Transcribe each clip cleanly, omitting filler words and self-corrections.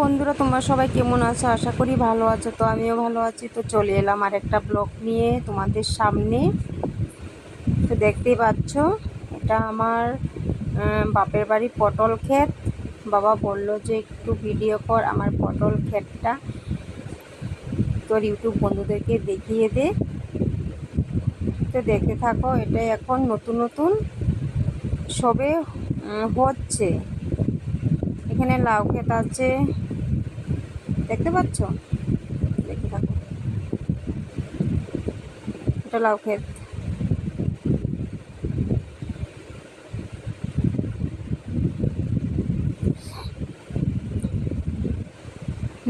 বন্ধুরা, তোমরা সবাই কেমন আছো? আশা করি ভালো আছো। তো আমিও ভালো আছি। তো চলে এলাম আর একটা ব্লগ নিয়ে তোমাদের সামনে। তো দেখতেই পাচ্ছ, এটা আমার বাপের বাড়ি পটল ক্ষেত। বাবা বলল যে একটু ভিডিও কর আমার পটল ক্ষেতটা, তোর ইউটিউব বন্ধুদেরকে দেখিয়ে দে। তো দেখতে থাকো, এটা এখন নতুন নতুন সবে হচ্ছে। এখানে লাউ ক্ষেত আছে, দেখতে পাচ্ছ? দেখতে থাকো, এটা লাউ ক্ষেত।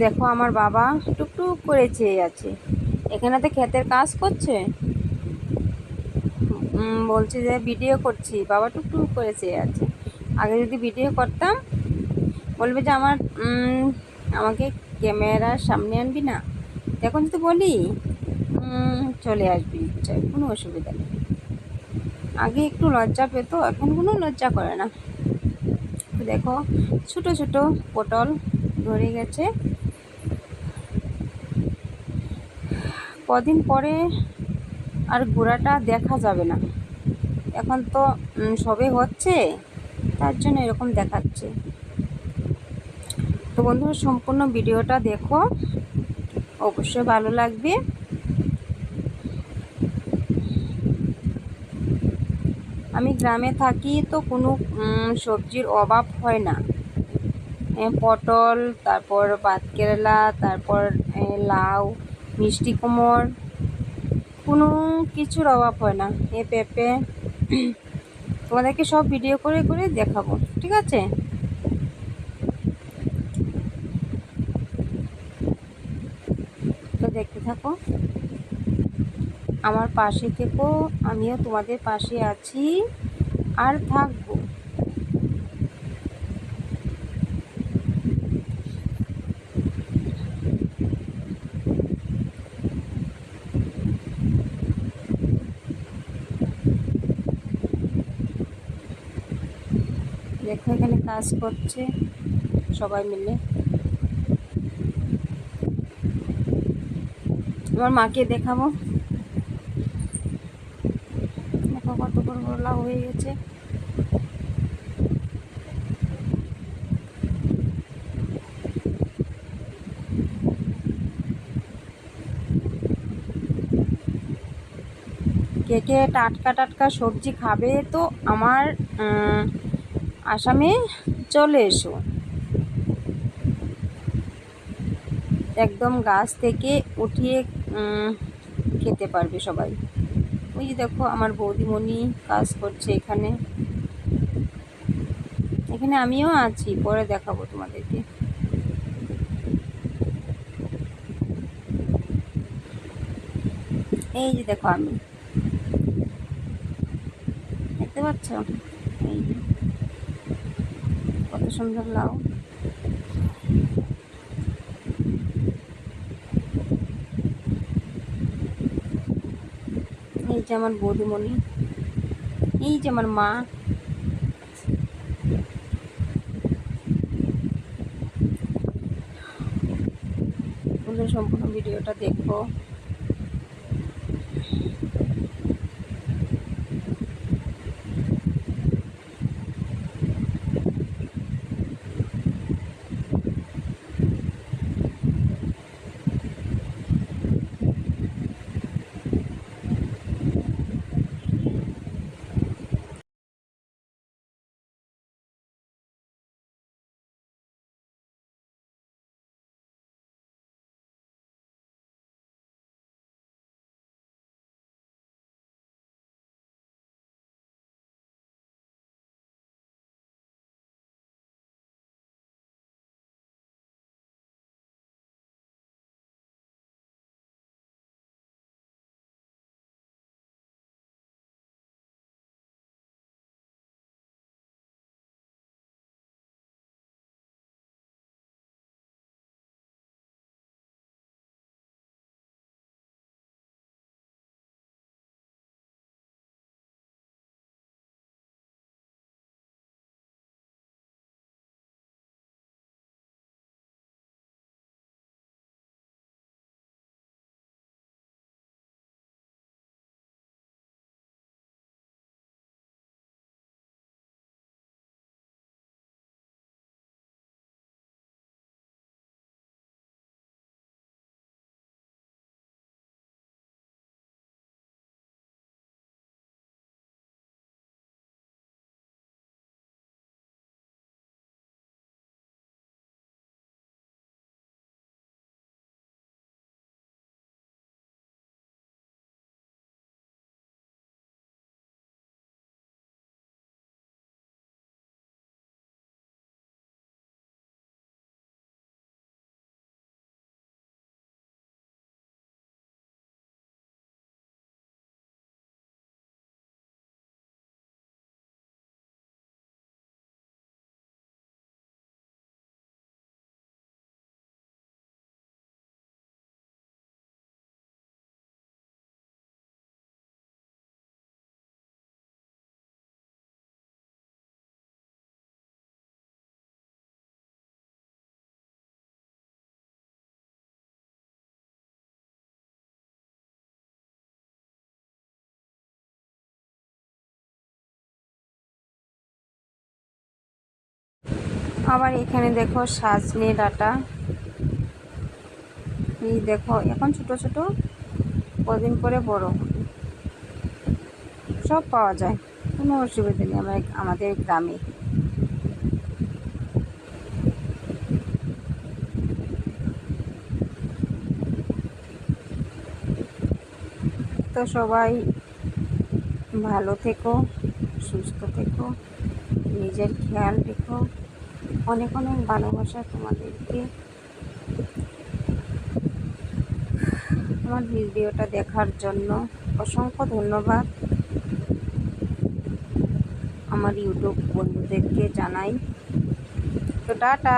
দেখো আমার বাবা টুকটুক করে চেয়ে আছে, এখানে তো ক্ষেতের কাজ করছে। বলছে যে ভিডিও করছি, বাবা টুকটুক করে চেয়ে আছে। আগে যদি ভিডিও করতাম বলবে যে আমাকে ক্যামেরার সামনে আনবি না। এখন যদি বলি চলে আসবি, নিশ্চয়, কোনো অসুবিধা নেই। আগে একটু লজ্জা পেত, এখন কোনো লজ্জা করে না। দেখো ছোট ছোট পটল ধরে গেছে, কদিন পরে আর গোড়াটা দেখা যাবে না। এখন তো সবে হচ্ছে, তার জন্য এরকম দেখাচ্ছে। তো বন্ধুরা, সম্পূর্ণ ভিডিওটা দেখো, অবশ্যই ভালো লাগবে। আমি গ্রামে থাকি, তো কোনো সবজির অভাব হয় না। পটল, তারপর ভাতকেরেলা, তারপর লাউ, মিষ্টি কুমড়, কোনো কিছুর অভাব হয় না। পেঁপে, তোমাদেরকে সব ভিডিও করে করে দেখাবো, ঠিক আছে? তো দেখতে থাকো, আমার পাশে থেকো, আমিও তোমাদের পাশে আছি আর থাকবো। দেখো এখানে কাজ করছে সবাই মিলে। আমার মাকে দেখাবো, দেখো কত বড় বড় লাউ হয়ে গেছে। কে কে টাটকা টাটকা সবজি খাবে, তো আমার আসামে চলে এসো। একদম গাছ থেকে উঠিয়ে খেতে পারবে সবাই। ওই যে দেখো আমার বৌদিমণি কাজ করছে এখানে। এখানে আমিও আছি, পরে দেখাবো তোমাদেরকে। এই যে দেখো আমি, দেখতে পাচ্ছ? এই যে কত সুন্দর লাউ। এই যে আমার বৌদিমণি, এই যে আমার মা। সম্পূর্ণ ভিডিওটা দেখো। আবার এখানে দেখো সজনে ডাঁটা, এই দেখো এখন ছোট ছোট, কদিন পরে বড় হবে। সব পাওয়া যায়, কোনো অসুবিধা নেই আমাদের গ্রামে। তো সবাই ভালো থেকো, সুস্থ থেকো, নিজের খেয়াল রেখো। অনেক অনেক ভালোবাসা তোমাদেরকে। আমার ভিডিওটা দেখার জন্য অসংখ্য ধন্যবাদ। আমার ইউটিউব বন্ধুদেরকে জানাই। তো টাটা।